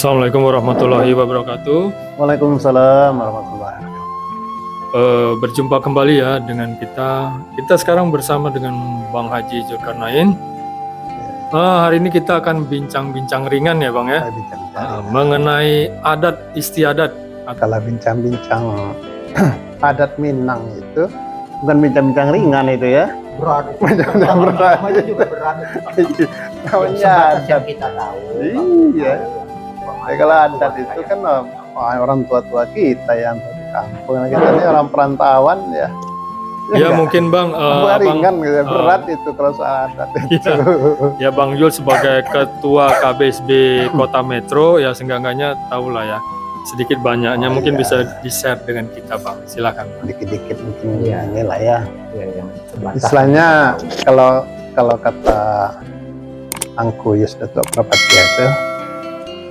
Assalamualaikum warahmatullahi wabarakatuh. Waalaikumsalam warahmatullahi wabarakatuh. Berjumpa kembali ya dengan kita. Kita sekarang bersama dengan Bang Haji Zulkarnain. Hari ini kita akan bincang-bincang ringan ya Bang ya, Saya bincang-bincang mengenai adat istiadat. kalau bincang-bincang adat Minang itu bukan bincang-bincang ringan itu ya. Berat. Bincang-bincang berat. Namanya juga berat. Namanya Sebatas yang adat. kita tahu. Iya. Ya, kalau adat itu kan orang tua-tua kita yang di kampung. Kita ini orang perantauan ya. Ya mungkin Bang, Bukan Abang, ringan gitu, berat itu kalau soal adat itu. ya Bang Yul sebagai ketua KBSB Kota Metro ya seenggaknya tahu lah ya. Sedikit banyaknya mungkin bisa di-share dengan kita Bang. Silakan. Dikit-dikit mungkin Iya. inilah ya. Ya, yang sebatas. Istilahnya kalau kata Angku Yus Datuk Prapatia itu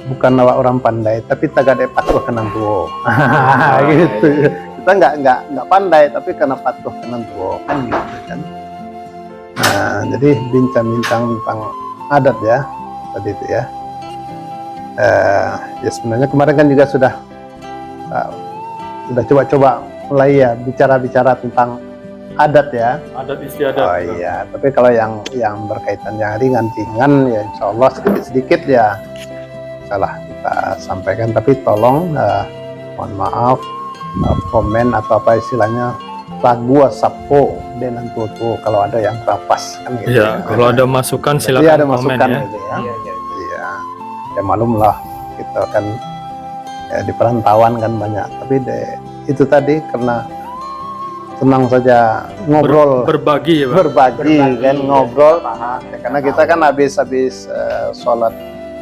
bukan awak orang pandai tapi tagade patuh kenang tuo. Gitu. Kita nggak pandai tapi karena patuh kenang tuo kan gitu kan. Nah, jadi bincang-bincang tentang adat ya tadi itu ya. Ya sebenarnya kemarin kan juga sudah coba-coba mulai ya bicara-bicara tentang adat ya. Adat istiadat. Oh iya, tapi kalau yang berkaitan yang ringan-ringan ya insya Allah sedikit-sedikit ya salah kita sampaikan, tapi tolong mohon maaf komen atau apa istilahnya lagu sapo dan tutu kalau ada yang rapas kan gitu. Ya, kalau ada masukan Jadi silakan ada komen masukan ya. gitu ya. Iya, iya. Iya, ya malum lah kita kan ya, di perantauan kan banyak, tapi itu tadi karena senang saja ngobrol, Berbagi ya Bang. berbagi kan ngobrol. Paham. Ya, karena kita kan habis sholat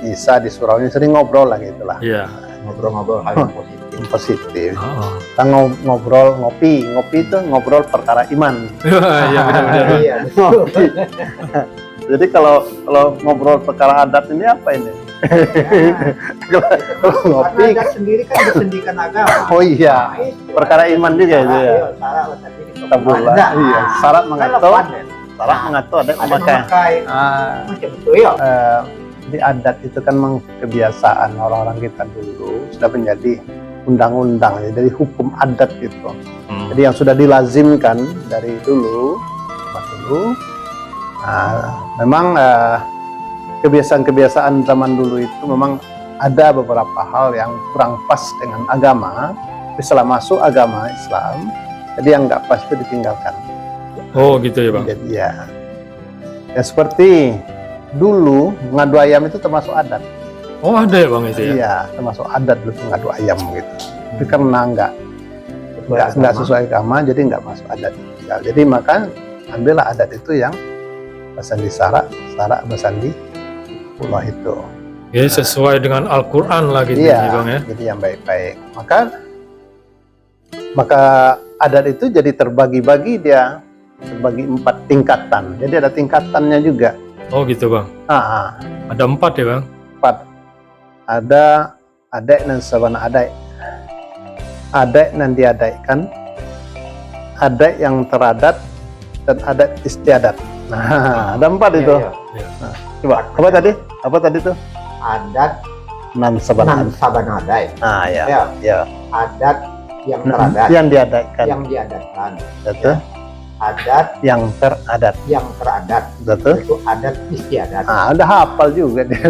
Isya di surau ini sering ngobrol lah gitulah, Iya. Ngobrol-ngobrol hal yang positif. yang positif. Oh. Kita ngobrol ngopi itu ngobrol perkara iman. Iya benar-benar. Iya. Ngopi. Jadi kalau ngobrol perkara adat ini apa ini? Kalau ngopi, Karena adat sendiri kan bersendikan agama. oh iya, perkara iman juga itu ya. Syarat tadi Kita bulan, iya. Syarat mengatur ada memakai. Macam itu ya. Di adat itu kan memang kebiasaan orang-orang kita dulu sudah menjadi undang-undang, ya, dari hukum adat gitu. Jadi yang sudah dilazimkan dari dulu. Memang kebiasaan-kebiasaan zaman dulu itu memang ada beberapa hal yang kurang pas dengan agama. Tapi setelah masuk agama Islam, jadi yang nggak pas itu ditinggalkan. Oh gitu ya Bang. Jadi ya seperti dulu ngadu ayam itu termasuk adat. Oh ada ya Bang itu ya? Iya, termasuk adat dulu ngadu ayam gitu. Tapi karena nggak sesuai agama, jadi nggak masuk adat. Jadi maka ambillah adat itu yang basandi sarak basandi pulau itu. Ya sesuai dengan Al-Quran lah gitu Iya, ya Bang ya. jadi yang baik-baik. Maka adat itu jadi terbagi-bagi dia, terbagi 4 tingkatan. Jadi ada tingkatannya juga. Oh gitu Bang. Ada 4 ya Bang? 4. Ada adat dan sabana adat. Adat yang diadaikan, adat yang teradat, dan adat istiadat. Nah, ada 4 itu. Iya. Nah, coba, apa tadi tuh? Adat Nan sabana. sabanadai. Nah, ya. Ya. Ya. Adat yang teradat. Yang diadaikan. Yang diadatkan. Betul. Adat Yang teradat. yang teradat. Betul. Itu adat istiadat. Ada hafal juga dia.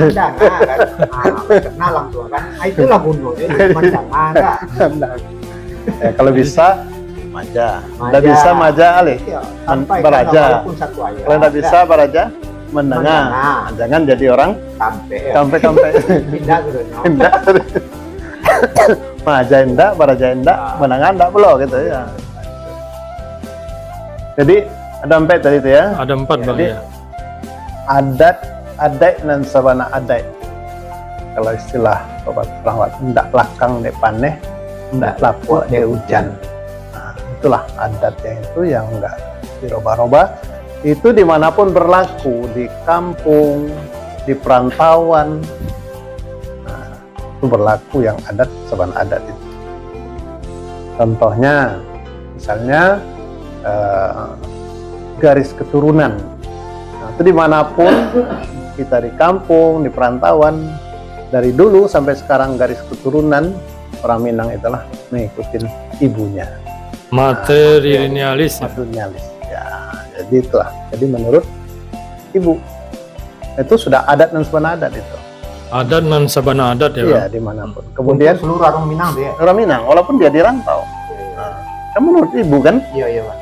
Jangan kan, kenal langsung kan. Itulah gunanya, jangan kan. Ya, kalau bisa maja. Maja. Tidak bisa maja alih. Iya, sampaikan Baraja. walaupun satu ayat. Kalau tidak bisa baraja mendengar. Mendengar. Jangan jadi orang Sampai sampai pindah gitu. no. enggak. Maja enggak, baraja enggak, mendengar enggak belum gitu ya. Jadi ada 4 tadi itu ya. Ada 4 Bang Jadi, ya. Adat dan sabana adat. Kalau istilah obat perawat ndak lakang dek paneh, ndak lapuk dek hujan. Nah, itulah adatnya itu yang enggak dirubah-rubah. Itu dimanapun berlaku, di kampung, di perantauan. Nah, itu berlaku yang adat sabana adat itu. Contohnya, misalnya garis keturunan. Nah, itu dimanapun kita di kampung, di perantauan, dari dulu sampai sekarang garis keturunan orang Minang itulah mengikuti ibunya. Matrilinealis. Matrilinealis. Ya, jadi itulah. Jadi menurut ibu itu sudah adat dan sabana adat itu. Adat dan sabana adat ya, Iya, Bang? dimanapun. Kemudian Untuk seluruh orang Minang dia. orang Minang, walaupun dia di rantau, kan menurut ibu kan Iya Pak.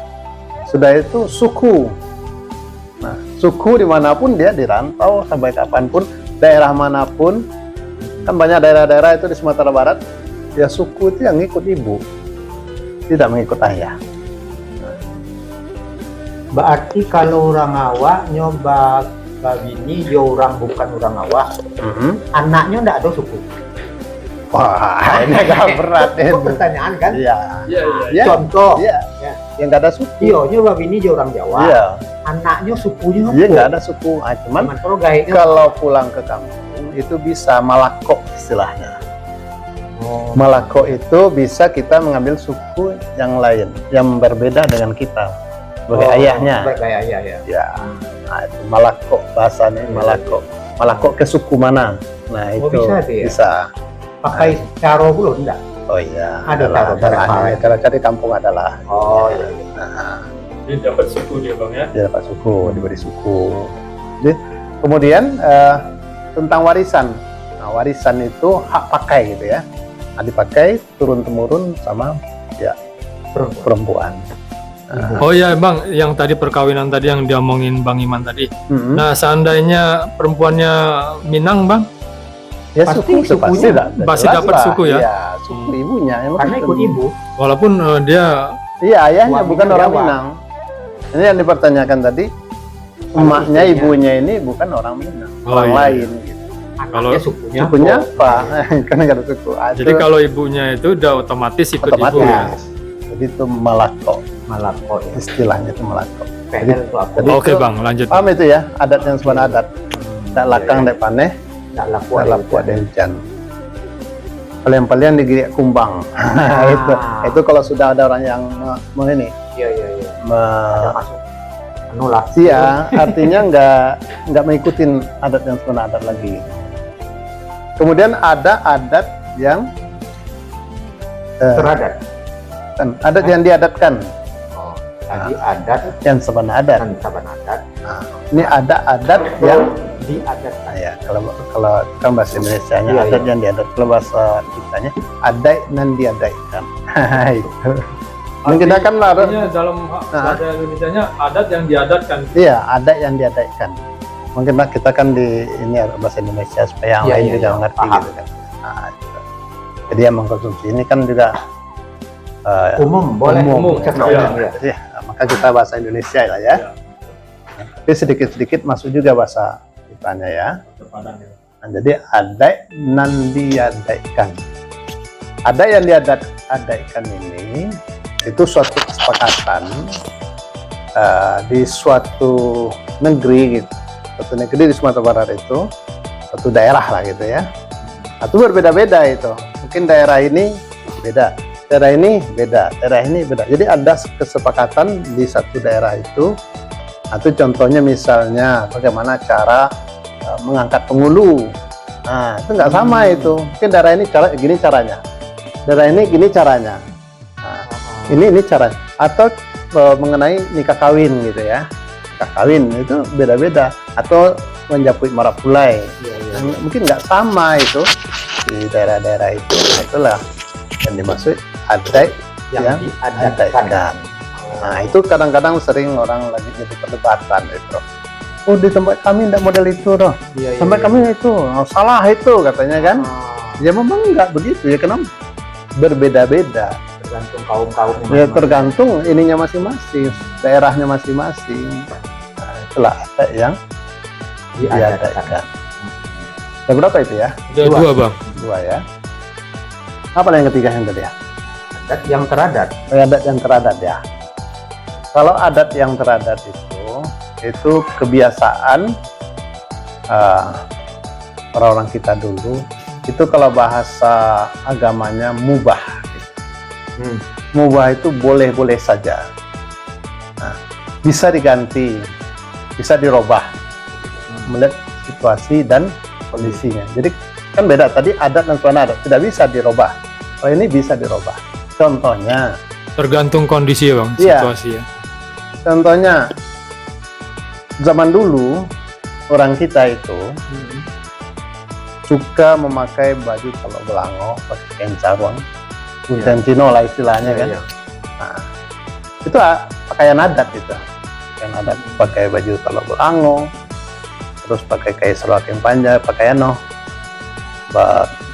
sudah itu suku. Nah, suku dimanapun dia di rantau sampai kapanpun, daerah manapun, kan banyak daerah-daerah itu di Sumatera Barat, ya suku itu yang ngikut ibu, tidak mengikut ayah. Berarti kalau orang awak nyoba bini dia orang bukan orang awak, anaknya ndak ada suku. Wah, ini agak berat Itu itu. pertanyaan kan? Iya. Iya, Ya, Contoh, iya. Ya. Yang nggak ada suku. dia nyoba bini dia orang Jawa, Iya. anaknya sukunya Dia apa? nggak ada suku. Ah, cuman Cuman kalau gaenya kalau pulang ke kampung itu bisa malako istilahnya. oh, Malako itu bisa kita mengambil suku yang lain, yang berbeda dengan kita sebagai ayahnya. Sebagai ayah ya. Ya, nah, itu malako bahasanya malako. Malako ke suku mana? Nah Oh, itu bisa dia? bisa. Pakai caro belum enggak? Oh iya. Ada adalah cara-cara. cara-cara di kampung adalah. Oh iya. Nah, Dia dapat suku dia, Bang, ya. dia dapat suku, diberi suku. Jadi, kemudian tentang warisan. Nah, warisan itu hak pakai gitu ya. Nah, dipakai turun temurun sama ya perempuan. Oh iya, Bang, yang tadi perkawinan tadi yang diomongin Bang Iman tadi. Mm-mm. Nah, seandainya perempuannya Minang, Bang, Ya Pasti suku sukunya pasti jelas dapat lah. suku ya? Iya, suku ibunya. Yang Karena penting. ikut ibu. walaupun dia Iya, ayahnya Suaminya bukan orang Jawa. Minang. Ini yang dipertanyakan tadi. Emaknya, istrinya. ibunya ini bukan orang Minang, Oh, orang iya. lain. Gitu. Anaknya sukunya. Sukunya oh. apa? Karena nggak ada suku. Ah, jadi itu kalau ibunya itu udah otomatis ikut otomatis. ibu ya. Jadi itu malako, malah kok ya. istilahnya itu malako. PL itu apa? Jadi Oke, itu- Bang, lanjut. Paham itu ya, adat yang sebenarnya adat. Tak lakang dek paneh, Enggak laku tak laku ada hujan. Paling-paling digigit kumbang. Itu kalau sudah ada orang yang ini, Iya iya iya. Ada masuk. Anu lah. iya, artinya nggak mengikuti adat yang sebenarnya adat lagi. Kemudian ada adat yang Teradat. kan, adat yang diadatkan, Oh, tadi adat yang sebenarnya adat. dan saban adat. Ini ada adat yang diadatkan. ya kalau kan bahasa Indonesianya Iya, adat iya. yang diadat, kalau bahasa kitanya adat dan diadaikan. Itu. Mungkin kita kan ada, Artinya dalam bahasa Indonesianya adat yang diadatkan. iya adat yang diadaikan. Mungkin kita kan di ini bahasa Indonesia supaya yang Iya, lain iya, juga iya. ngerti Paham. gitu kan. Nah, gitu. Jadi yang mengkonsumsi ini kan juga Umum boleh. Umum. Semuanya, Iya. ya. ya, maka kita bahasa Indonesia lah ya. Iya. Tapi sedikit-sedikit masuk juga bahasa kitanya ya. Nah, jadi adat nan diadaikan. Adat yang diadaikan ini itu suatu kesepakatan di suatu negeri gitu. Suatu negeri di Sumatera Barat itu, suatu daerah lah gitu ya. Nah, itu berbeda-beda itu. Mungkin daerah ini beda, daerah ini beda, daerah ini beda. Jadi ada kesepakatan di satu daerah itu. Nah, itu contohnya misalnya bagaimana cara mengangkat penghulu. Nah, itu nggak sama itu. Mungkin daerah ini cara gini caranya, daerah ini gini caranya. Nah, ini cara atau mengenai nikah kawin gitu ya. Nikah kawin itu beda-beda atau menjapui marapulai. Iya, iya. Mungkin nggak sama itu di daerah-daerah itu. Nah, itulah yang dimaksud adat yang diadatkan. Nah, itu kadang-kadang sering orang lagi jadi perdebatan itu. Oh, di tempat kami tidak model itu loh. Iya, iya, Tempat iya. kami itu salah itu katanya kan. Ah, Ya memang nggak begitu ya, kenapa? Berbeda-beda. tergantung kaum-kaumnya. Ya masing-masing. tergantung ininya masing-masing, daerahnya masing-masing. Nah, itulah adat yang Diadatkan. diadatkan. Ada berapa itu ya? Ada dua, Bang. Dua ya. Apa yang ketiga yang tadi ya? Adat yang teradat. Adat yang teradat ya. Kalau adat yang teradat itu kebiasaan orang-orang kita dulu. Itu kalau bahasa agamanya mubah. Mubah itu boleh-boleh saja. Nah, bisa diganti, bisa dirubah melihat situasi dan kondisinya. Jadi Kan beda tadi adat dan suasana adat tidak bisa dirubah. Kalau ini bisa dirubah. Contohnya, Tergantung kondisi ya bang, Iya. situasi ya. contohnya zaman dulu orang kita itu suka memakai baju kalau belango, pakai kain sarung, bunten Cino lah istilahnya kan. Iya. Nah, itu pakaian adat itu. Pakaian adat pakai baju kalau belango, terus pakai kain sarung yang panjang, pakai ano,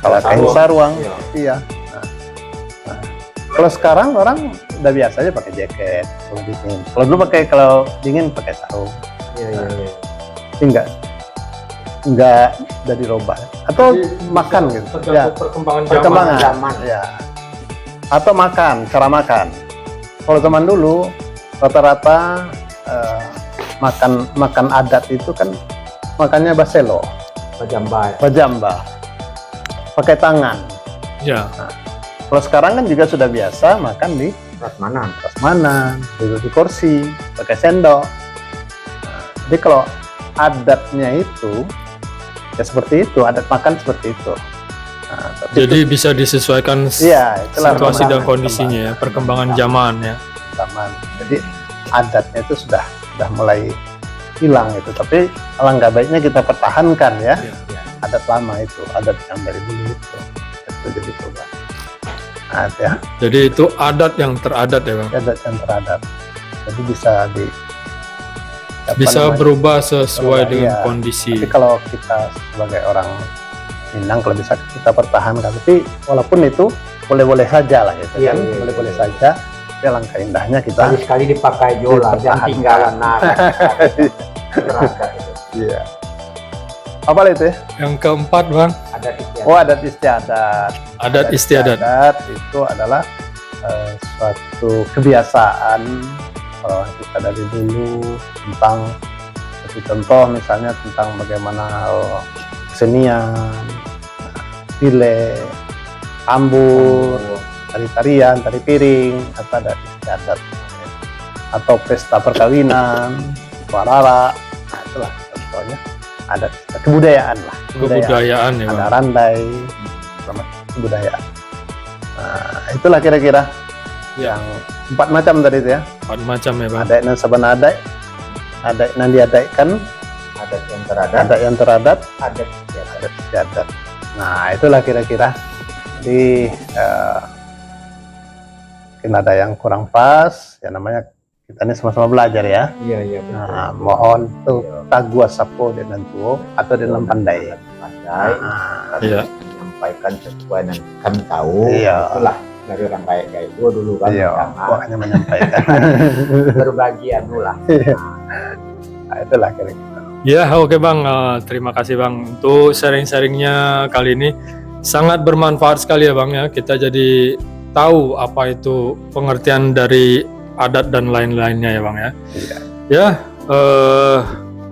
kalau kain sarung, iya. Nah, kalau sekarang orang udah biasa aja pakai jaket kalau dingin. Kalau dulu kalau dingin pakai sarung. Iya. Tapi enggak udah dirubah atau makan gitu ya, Perkembangan Zaman. ya, atau makan, cara makan. Kalau zaman dulu rata-rata makan adat itu kan makannya baselo, bajamba, pakai tangan. Ya. Kalau sekarang kan juga sudah biasa makan di prasmanan, duduk di kursi, pakai sendok. Nah, jadi kalau adatnya itu ya seperti itu, adat makan seperti itu. Nah, tapi Jadi bisa disesuaikan iya, itulah situasi dan perkembangan kondisinya ya, perkembangan zaman ya. zaman. Jadi adatnya itu sudah mulai hilang itu. Tapi alangkah baiknya kita pertahankan ya, Iya. adat lama itu, adat yang dari dulu itu jadi coba. Nah, ya, Jadi itu adat yang teradat ya bang. adat yang teradat. Jadi bisa Bisa berubah sesuai Berubah, dengan iya. kondisi. Tapi kalau kita sebagai orang Minang kalau bisa kita pertahankan. Tapi walaupun itu boleh-boleh saja lah gitu Iya, kan, iya, boleh-boleh iya. saja. Tapi alangkah indahnya kita. Sekali-sekali dipakai jola, jangan Dipertahankan. tinggalan nada. Iya. Apa itu ya? Yang keempat bang, Ada istiadat. Oh, adat istiadat. adat istiadat. Adat itu adalah suatu kebiasaan orang kita dari dulu tentang seperti contoh misalnya tentang bagaimana kesenian, pilek, ambur, tari-tarian, tari piring, atau adat istiadat, atau pesta perkawinan, warara. Nah, itulah contohnya adat istiadat. Kebudayaan lah, Kebudayaan ya ada bang. randai, sama kebudayaan. Nah, itulah kira-kira Ya. yang 4 macam tadi itu ya. 4 macam ya bang. Adat yang saban adat yang diadaikan, Adat yang teradat. adat yang teradat, Adat istiadat. adat istiadat. Nah, itulah kira-kira. Jadi mungkin ada yang kurang pas, ya namanya kita ini sama-sama belajar ya. Iya. Nah, mohon tuh tagua sapo dengan tuo atau dengan pandai. Pandai. Nah, Iya. Menyampaikan sesuai yang kami tahu. Iya. Itulah dari orang baik kayak gue dulu kan. iya, Jangan pokoknya menyampaikan. berbagi anu lah. Nah, itulah kira-kira. Ya oke bang, terima kasih bang untuk sharing-sharingnya kali ini. Sangat bermanfaat sekali ya bang ya. Kita jadi tahu apa itu pengertian dari adat dan lain-lainnya ya bang ya. Iya. Ya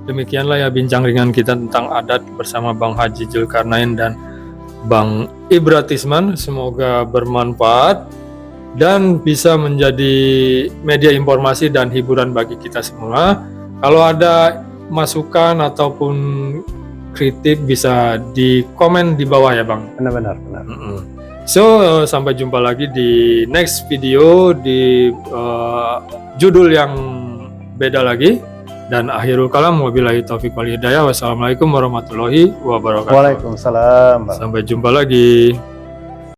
demikianlah ya bincang ringan kita tentang adat bersama Bang Haji Zulkarnain dan Bang Ibratisman. Semoga bermanfaat dan bisa menjadi media informasi dan hiburan bagi kita semua. Kalau ada masukan ataupun kritik bisa di komen di bawah ya bang. Benar. So sampai jumpa lagi di next video di judul yang beda lagi. Dan akhirul kalam wabillahi taufiq wal hidayah. Wassalamualaikum warahmatullahi wabarakatuh. Waalaikumsalam. Sampai jumpa lagi.